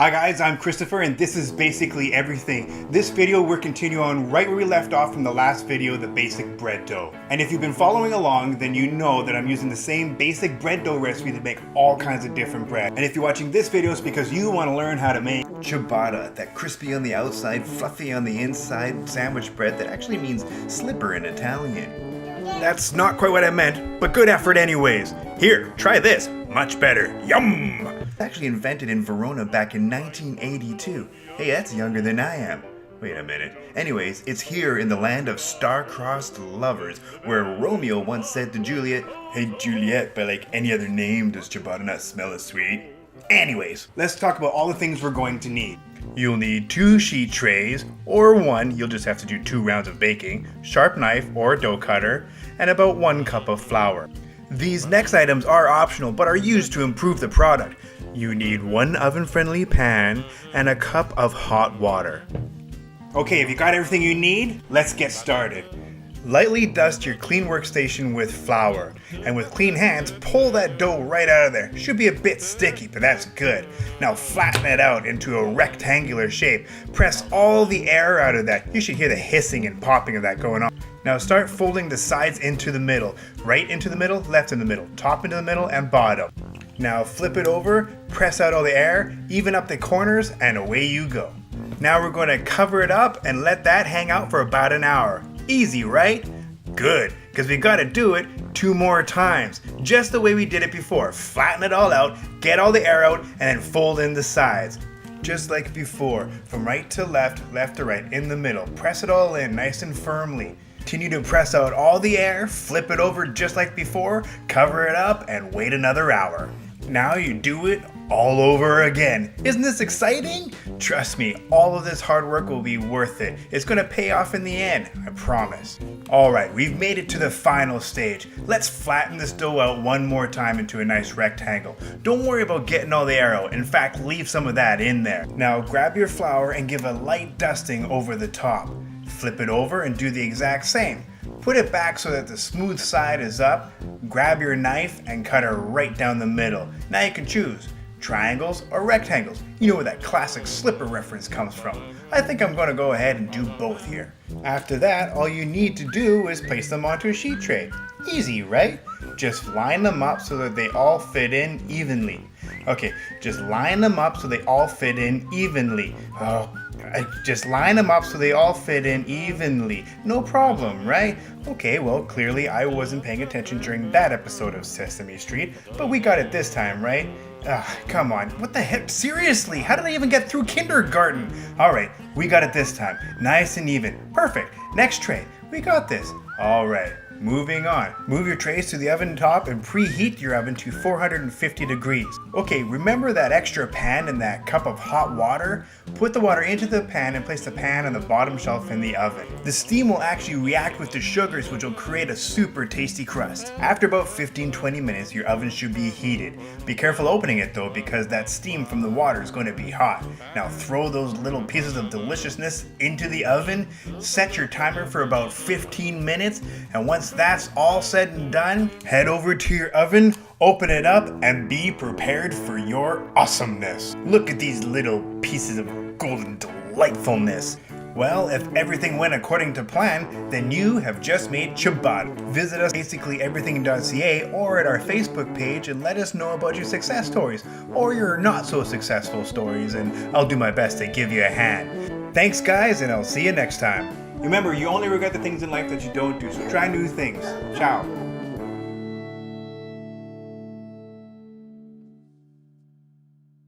Hi guys, I'm Christopher and this is basically everything. This video we're continuing on right where we left off from the last video, the basic bread dough. And if you've been following along, then you know that I'm using the same basic bread dough recipe to make all kinds of different bread. And if you're watching this video, it's because you want to learn how to make ciabatta, that crispy on the outside, fluffy on the inside sandwich bread that actually means slipper in Italian. That's not quite what I meant, but good effort anyways. Here, try this. Much better. Yum! Actually invented in Verona back in 1982. Hey, that's younger than I am. Wait a minute. Anyways, it's here in the land of star-crossed lovers, where Romeo once said to Juliet, "Hey Juliet, by like any other name, does ciabatta not smell as sweet?" Anyways, let's talk about all the things we're going to need. You'll need 2 sheet trays, or 1, you'll just have to do 2 rounds of baking, sharp knife or dough cutter, and about 1 cup of flour. These next items are optional, but are used to improve the product. You need 1 oven-friendly pan and a cup of hot water. Okay, if you got everything you need, let's get started. Lightly dust your clean workstation with flour, and with clean hands, pull that dough right out of there. Should be a bit sticky, but that's good. Now flatten it out into a rectangular shape. Press all the air out of that. You should hear the hissing and popping of that going on. Now start folding the sides into the middle. Right into the middle, left in the middle, top into the middle, and bottom. Now flip it over, press out all the air, even up the corners, and away you go. Now we're going to cover it up and let that hang out for about an hour. Easy, right? Good, because we got to do it 2 more times, just the way we did it before. Flatten it all out, get all the air out, and then fold in the sides. Just like before, from right to left, left to right, in the middle. Press it all in nice and firmly. Continue to press out all the air, flip it over just like before, cover it up, and wait another hour. Now you do it all over again. Isn't this exciting? Trust me, all of this hard work will be worth it. It's gonna pay off in the end, I promise. Alright, we've made it to the final stage. Let's flatten this dough out 1 more time into a nice rectangle. Don't worry about getting all the air out. In fact, leave some of that in there. Now grab your flour and give a light dusting over the top. Flip it over and do the exact same. Put it back so that the smooth side is up. Grab your knife and cut it right down the middle. Now you can choose triangles or rectangles. You know where that classic slipper reference comes from. I think I'm going to go ahead and do both here. After that, all you need to do is place them onto a sheet tray. Easy, right? Just line them up so that they all fit in evenly. Okay, just line them up so they all fit in evenly. Just line them up so they all fit in evenly. No problem, right? Okay, well, clearly I wasn't paying attention during that episode of Sesame Street, but we got it this time, right? Come on, what the heck? Seriously, how did I even get through kindergarten? Alright, we got it this time. Nice and even. Perfect. Next tray. We got this. Alright. Moving on. Move your trays to the oven top and preheat your oven to 450 degrees. Okay, remember that extra pan and that cup of hot water? Put the water into the pan and place the pan on the bottom shelf in the oven. The steam will actually react with the sugars, which will create a super tasty crust. After about 15-20 minutes, your oven should be heated. Be careful opening it though, because that steam from the water is going to be hot. Now throw those little pieces of deliciousness into the oven, set your timer for about 15 minutes, and once that's all said and done, head over to your oven, open it up, and be prepared for your awesomeness. Look at these little pieces of golden delightfulness. Well, if everything went according to plan, then you have just made ciabatta. Visit us basicallyeverything.ca or at our Facebook page and let us know about your success stories or your not so successful stories, and I'll do my best to give you a hand. Thanks guys, and I'll see you next time. Remember, you only regret the things in life that you don't do, so try new things. Ciao.